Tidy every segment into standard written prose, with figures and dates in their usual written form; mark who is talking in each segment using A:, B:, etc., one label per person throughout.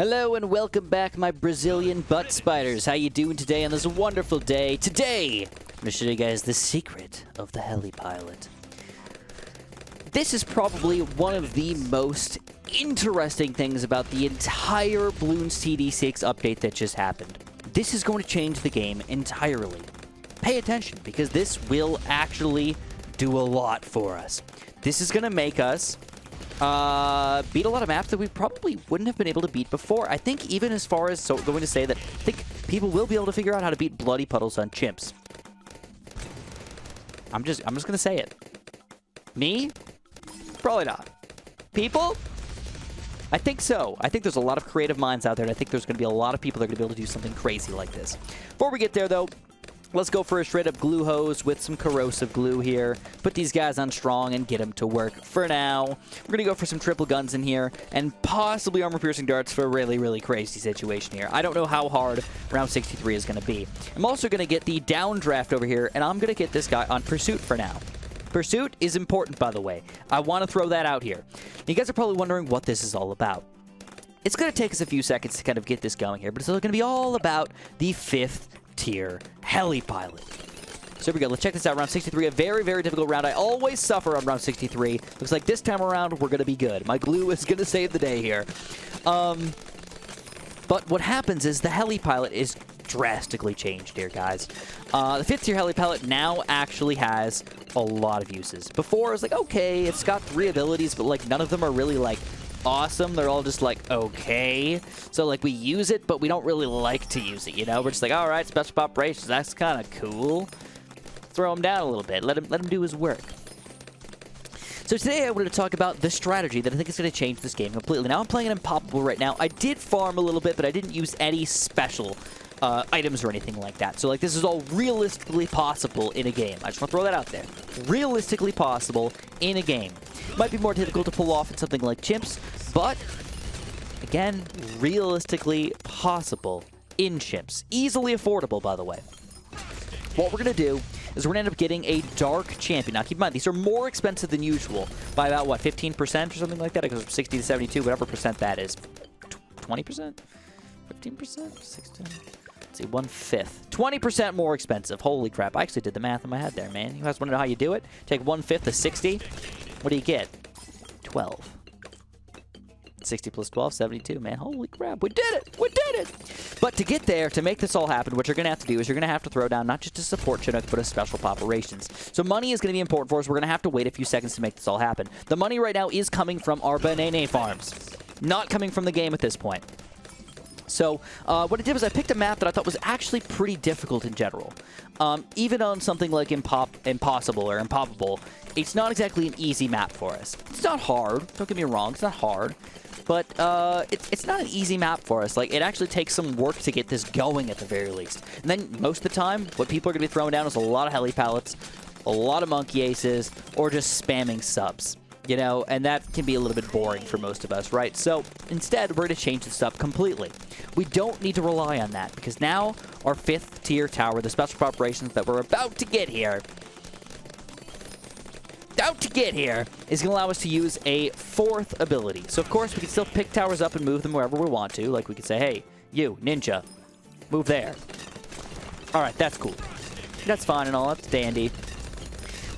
A: Hello and welcome back, my Brazilian butt spiders. How you doing today on this wonderful day? Today, I'm going to show you guys the secret of the heli pilot. This is probably one of the most interesting things about the entire Bloons TD 6 update that just happened. This is going to change the game entirely. Pay attention, because this will actually do a lot for us. This is going to make us beat a lot of maps that we probably wouldn't have been able to beat before. I think even as far as going to say that I think people will be able to figure out how to beat bloody puddles on chimps. I'm just gonna say it. Me? Probably not. People? I think so. I think there's a lot of creative minds out there, and I think there's going to be a lot of people that are going to be able to do something crazy like this. Before we get there, though, let's go for a straight-up glue hose with some corrosive glue here. Put these guys on strong and get them to work. For now, we're going to go for some triple guns in here and possibly armor-piercing darts for a really, really crazy situation here. I don't know how hard round 63 is going to be. I'm also going to get the downdraft over here, and I'm going to get this guy on pursuit for now. Pursuit is important, by the way. I want to throw that out here. You guys are probably wondering what this is all about. It's going to take us a few seconds to kind of get this going here, but it's going to be all about the 5th tier heli pilot. So here we go. Let's check this out. Round 63, a very, very difficult round. I always suffer on round 63. Looks like this time around, we're going to be good. My glue is going to save the day here. But what happens is the heli pilot is drastically changed here, guys. The 5th tier heli pilot now actually has a lot of uses. Before, it was like, okay, it's got 3 abilities, but like none of them are really like awesome. They're all just like, okay. So like we use it, but we don't really like to use it, you know? We're just like, all right, Special Poperations, that's kind of cool. Throw him down a little bit. Let him do his work. So today I wanted to talk about the strategy that I think is going to change this game completely. Now I'm playing an Impoppable right now. I did farm a little bit, but I didn't use any special items or anything like that. So like this is all realistically possible in a game. I just want to throw that out there. Realistically possible in a game. Might be more difficult to pull off in something like chimps, but again, realistically possible in chimps. Easily affordable, by the way. What we're going to do is we're going to end up getting a dark champion. Now, keep in mind, these are more expensive than usual by about, what, 15% or something like that? It goes from 60 to 72, whatever percent that is. 20%? 15%? 16? Let's see, 1/5. 20% more expensive. Holy crap. I actually did the math in my head there, man. You guys want to know how you do it? Take 1/5 of 60. What do you get? 12. 60 plus 12, 72, man. Holy crap, we did it! We did it! But to get there, to make this all happen, what you're going to have to do is you're going to have to throw down not just a support Chinook, but a Special Poperations. So money is going to be important for us. We're going to have to wait a few seconds to make this all happen. The money right now is coming from our banana farms, not coming from the game at this point. So what I did was I picked a map that I thought was actually pretty difficult in general. Even on something like Impossible or Impoppable, it's not exactly an easy map for us. It's not hard. Don't get me wrong. It's not hard. But it's not an easy map for us. Like, it actually takes some work to get this going at the very least. And then most of the time, what people are going to be throwing down is a lot of heli pallets, a lot of monkey aces, or just spamming subs. You know, and that can be a little bit boring for most of us, right? So instead, we're going to change this up completely. We don't need to rely on that, because now our 5th tier tower, the Special Poperations that we're about to get here, is going to allow us to use a 4th ability. So, of course, we can still pick towers up and move them wherever we want to. Like, we could say, hey, you, ninja, move there. All right, that's cool. That's fine and all. That's dandy.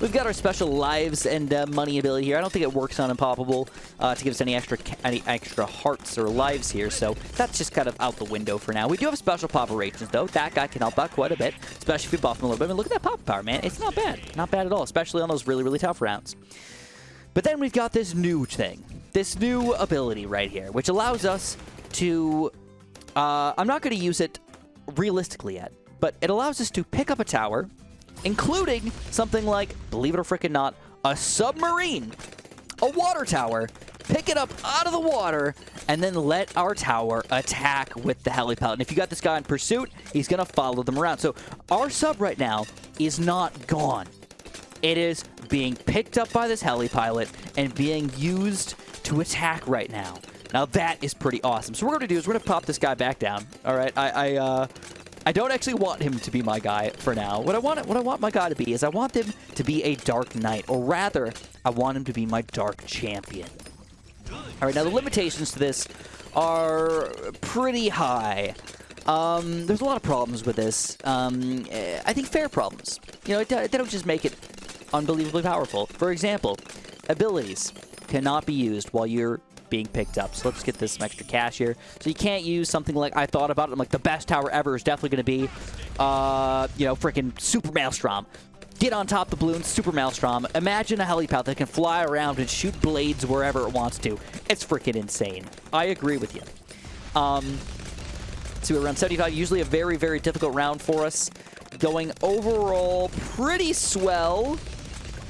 A: We've got our special lives and money ability here. I don't think it works on Impoppable to give us any extra hearts or lives here, so that's just kind of out the window for now. We do have Special Poperations, though. That guy can help out quite a bit, especially if we buff him a little bit. I mean, look at that pop power, man. It's not bad. Not bad at all, especially on those really, really tough rounds. But then we've got this new thing, this new ability right here, which allows us to... I'm not going to use it realistically yet, but it allows us to pick up a tower, including something like, believe it or frickin' not, a submarine, a water tower, pick it up out of the water, and then let our tower attack with the heli pilot. And if you got this guy in pursuit, he's going to follow them around. So our sub right now is not gone. It is being picked up by this heli pilot and being used to attack right now. Now that is pretty awesome. So what we're going to do is we're going to pop this guy back down. All right, I don't actually want him to be my guy for now. What I want my guy to be is I want him to be a Dark Knight, or rather, I want him to be my Dark Champion. All right, now the limitations to this are pretty high. There's a lot of problems with this. I think fair problems. You know, they don't just make it unbelievably powerful. For example, abilities cannot be used while you're being picked up. So let's get this some extra cash here. So you can't use something like, I thought about it, I'm like, the best tower ever is definitely going to be, you know, freaking Super Maelstrom. Get on top of the Bloons, Super Maelstrom. Imagine a heli pal that can fly around and shoot blades wherever it wants to. It's freaking insane. I agree with you. So we're around 75, usually a very, very difficult round for us. Going overall pretty swell.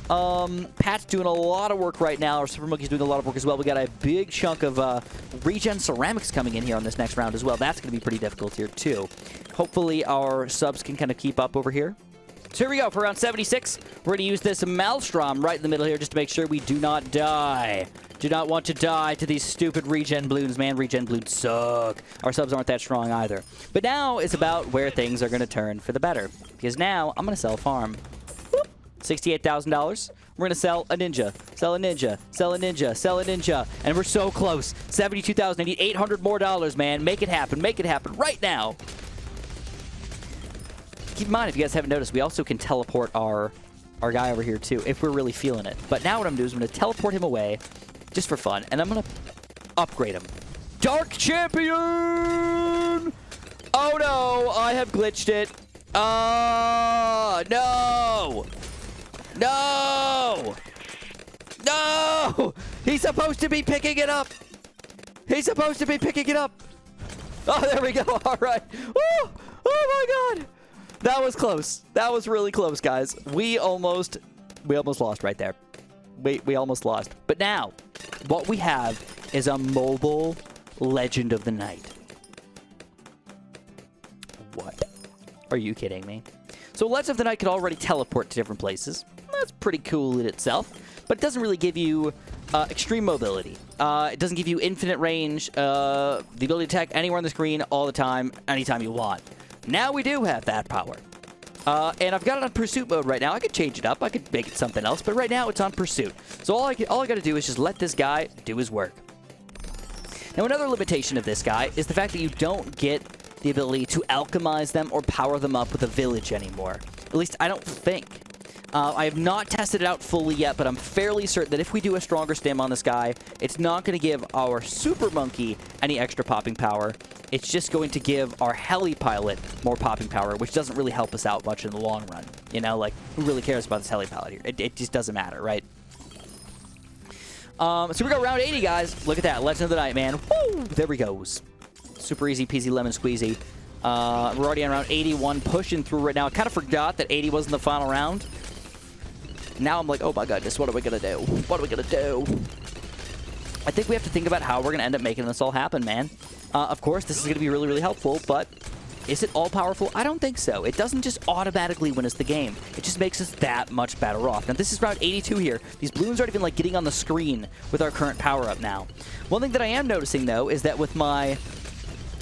A: Pat's doing a lot of work right now. Our Super Monkey's doing a lot of work as well. We got a big chunk of regen ceramics coming in here on this next round as well. That's going to be pretty difficult here too. Hopefully our subs can kind of keep up over here. So here we go for round 76. We're going to use this Maelstrom right in the middle here just to make sure we do not die. Do not want to die to these stupid regen Bloons, man. Regen Bloons suck. Our subs aren't that strong either. But now it's about where things are going to turn for the better. Because now I'm going to sell a farm. $68,000. We're going to sell a ninja. Sell a ninja. Sell a ninja. Sell a ninja. And we're so close. $72,000. I need $800 more, man. Make it happen. Make it happen right now. Keep in mind, if you guys haven't noticed, we also can teleport our guy over here, too, if we're really feeling it. But now what I'm going to do is I'm going to teleport him away just for fun, and I'm going to upgrade him. Dark Champion! Oh, no. I have glitched it. No! No! No! He's supposed to be picking it up! He's supposed to be picking it up! Oh, there we go. All right. Woo! Oh, my God. That was close. That was really close, guys. We almost lost right there. We almost lost. But now, what we have is a mobile Legend of the Night. What? Are you kidding me? So Legend of the Night can already teleport to different places. That's pretty cool in itself. But it doesn't really give you extreme mobility. It doesn't give you infinite range, the ability to attack anywhere on the screen all the time, anytime you want. Now we do have that power. And I've got it on pursuit mode right now. I could change it up. I could make it something else. But right now, it's on pursuit. So all I got to do is just let this guy do his work. Now, another limitation of this guy is the fact that you don't get the ability to alchemize them or power them up with a village anymore. At least, I don't think. I have not tested it out fully yet, but I'm fairly certain that if we do a stronger stem on this guy, it's not going to give our Super Monkey any extra popping power. It's just going to give our Heli pilot more popping power, which doesn't really help us out much in the long run. You know, like, who really cares about this Heli pilot here? It just doesn't matter, right? So we go round 80, guys. Look at that. Legend of the Night, man. Woo! There we goes. Super easy peasy lemon squeezy. We're already on round 81, pushing through right now. I kind of forgot that 80 wasn't the final round. Now I'm like, oh my goodness, what are we going to do? What are we going to do? I think we have to think about how we're going to end up making this all happen, man. Of course, this is going to be really, really helpful, but is it all powerful? I don't think so. It doesn't just automatically win us the game. It just makes us that much better off. Now, this is round 82 here. These Bloons aren't even, like, getting on the screen with our current power-up now. One thing that I am noticing, though, is that with my...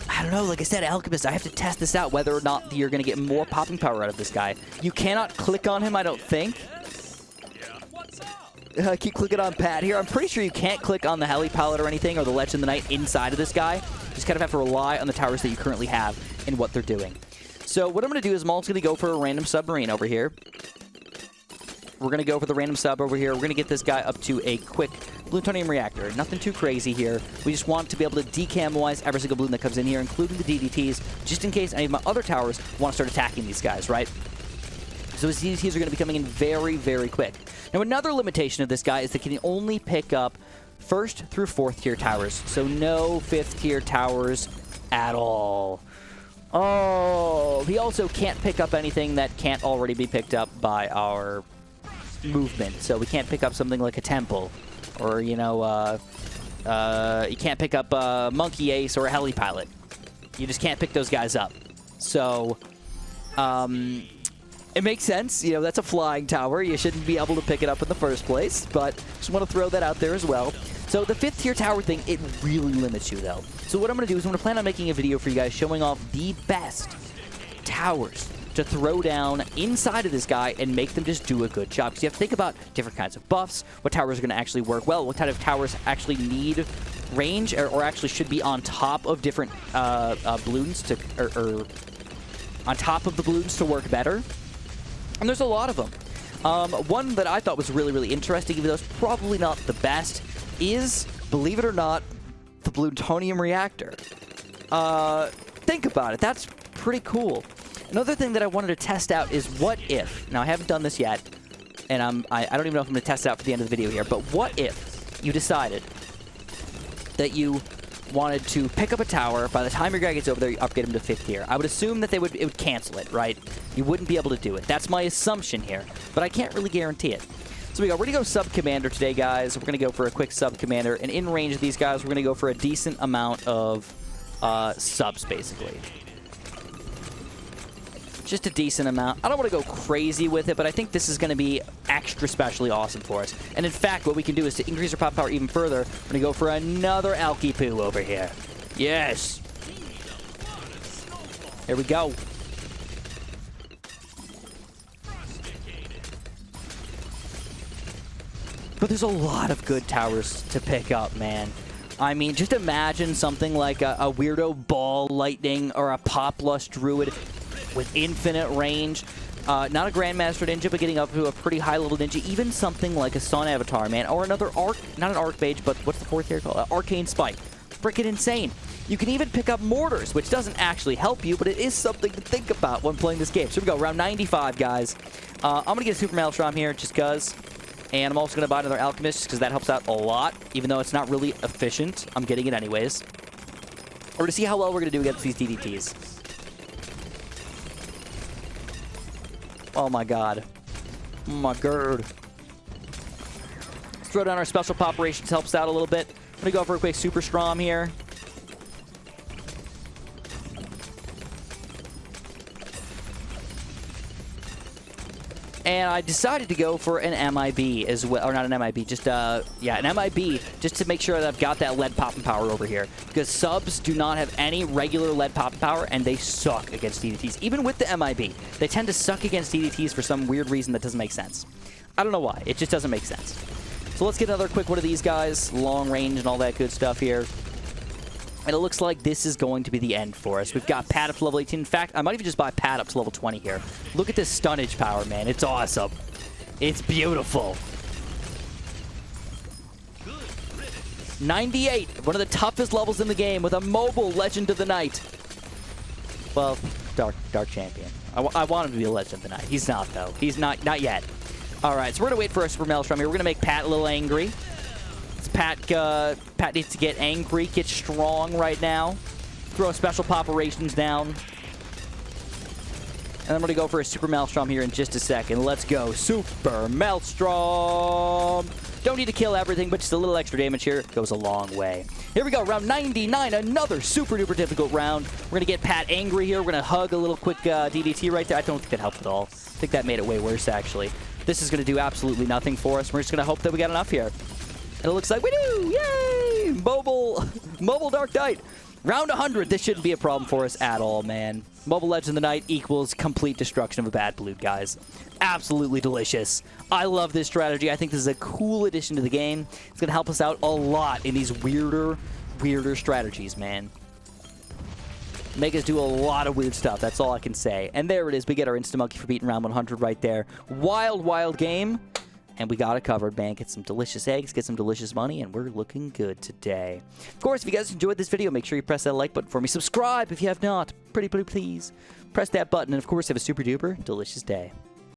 A: I don't know, like I said, Alchemist, I have to test this out, whether or not you're going to get more popping power out of this guy. You cannot click on him, I don't think. I keep clicking on Pat here. I'm pretty sure you can't click on the Heli pilot or anything, or the Legend of the Night inside of this guy. You just kind of have to rely on the towers that you currently have and what they're doing. So what I'm going to do is I'm also going to go for a random submarine over here. We're going to go for the random sub over here. We're going to get this guy up to a quick plutonium reactor. Nothing too crazy here. We just want to be able to decamelize every single Bloon that comes in here, including the DDTs, just in case any of my other towers want to start attacking these guys, right? So his DDTs are going to be coming in very, very quick. Now, another limitation of this guy is that he can only pick up 1st through 4th tier towers. So no 5th tier towers at all. Oh, he also can't pick up anything that can't already be picked up by our movement. So we can't pick up something like a temple, or, you know, you can't pick up a monkey ace or a heli pilot. You just can't pick those guys up. So, it makes sense. You know, that's a flying tower. You shouldn't be able to pick it up in the first place, but just want to throw that out there as well. So the 5th tier tower thing, it really limits you, though. So what I'm going to do is I'm going to plan on making a video for you guys showing off the best towers to throw down inside of this guy and make them just do a good job. Because you have to think about different kinds of buffs, what towers are going to actually work well, what kind of towers actually need range, or actually should be on top of different balloons to, or on top of the balloons to work better. And there's a lot of them. One that I thought was really, really interesting, even though it's probably not the best, is, believe it or not, the plutonium reactor. Think about it. That's pretty cool. Another thing that I wanted to test out is what if, now I haven't done this yet, and I don't even know if I'm going to test it out for the end of the video here, but what if you decided that you wanted to pick up a tower, by the time your guy gets over there, you upgrade him to 5th tier. I would assume that it would cancel it, right? You wouldn't be able to do it. That's my assumption here, but I can't really guarantee it. So we're going to go sub-commander today, guys. We're going to go for a quick sub-commander, and in range of these guys, we're going to go for a decent amount of subs, basically. Just a decent amount. I don't want to go crazy with it, but I think this is going to be extra specially awesome for us. And in fact, what we can do is to increase our pop power even further, we're going to go for another Alky Poo over here. Yes! Here we go. But there's a lot of good towers to pick up, man. I mean, just imagine something like a weirdo ball lightning or a Pop Lust Druid with infinite range. Not a Grandmaster Ninja, but getting up to a pretty high-level Ninja. Even something like a Sun Avatar, man. Or another Arc, not an Archmage, but what's the 4th tier called? Arcane Spike. Freaking insane. You can even pick up Mortars, which doesn't actually help you, but it is something to think about when playing this game. So here we go, round 95, guys. I'm going to get a Super Maelstrom here, just because. And I'm also going to buy another Alchemist, because that helps out a lot. Even though it's not really efficient, I'm getting it anyways. We're going to see how well we're going to do against these DDTs. Oh my god. Oh my god. Let's throw down our Special Poperations, helps out a little bit. I'm going to go for a quick Super Strom here. And I decided to go for an MIB as well, or not an MIB, just, yeah, an MIB, just to make sure that I've got that lead popping power over here. Because subs do not have any regular lead popping power, and they suck against DDTs. Even with the MIB, they tend to suck against DDTs for some weird reason that doesn't make sense. I don't know why, it just doesn't make sense. So let's get another quick one of these guys, long range and all that good stuff here. And it looks like this is going to be the end for us. We've got Pat up to level 18. In fact, I might even just buy Pat up to level 20 here. Look at this stunnage power, man. It's awesome. It's beautiful. 98, one of the toughest levels in the game with a mobile Legend of the Night. Well, Dark Champion. I want him to be a Legend of the Night. He's not, though. He's not yet. All right, so we're going to wait for a Super Maelstrom here. We're going to make Pat a little angry. Pat needs to get angry, get strong right now. Throw Special Poperations down. And I'm going to go for a Super Maelstrom here in just a second. Let's go. Super Maelstrom! Don't need to kill everything, but just a little extra damage here goes a long way. Here we go, round 99, another super duper difficult round. We're going to get Pat angry here. We're going to hug a little quick DDT right there. I don't think that helped at all. I think that made it way worse, actually. This is going to do absolutely nothing for us. We're just going to hope that we got enough here. And it looks like we do! Yay! Mobile Dark Knight. Round 100. This shouldn't be a problem for us at all, man. Mobile Legend of the Night equals complete destruction of a bad balloon, guys. Absolutely delicious. I love this strategy. I think this is a cool addition to the game. It's going to help us out a lot in these weirder strategies, man. Make us do a lot of weird stuff. That's all I can say. And there it is. We get our Insta-Monkey for beating round 100 right there. Wild game. And we got it covered, man. Get some delicious eggs, get some delicious money, and we're looking good today. Of course, if you guys enjoyed this video, make sure you press that like button for me. Subscribe if you have not. Pretty please. Press that button, and of course, have a super duper delicious day.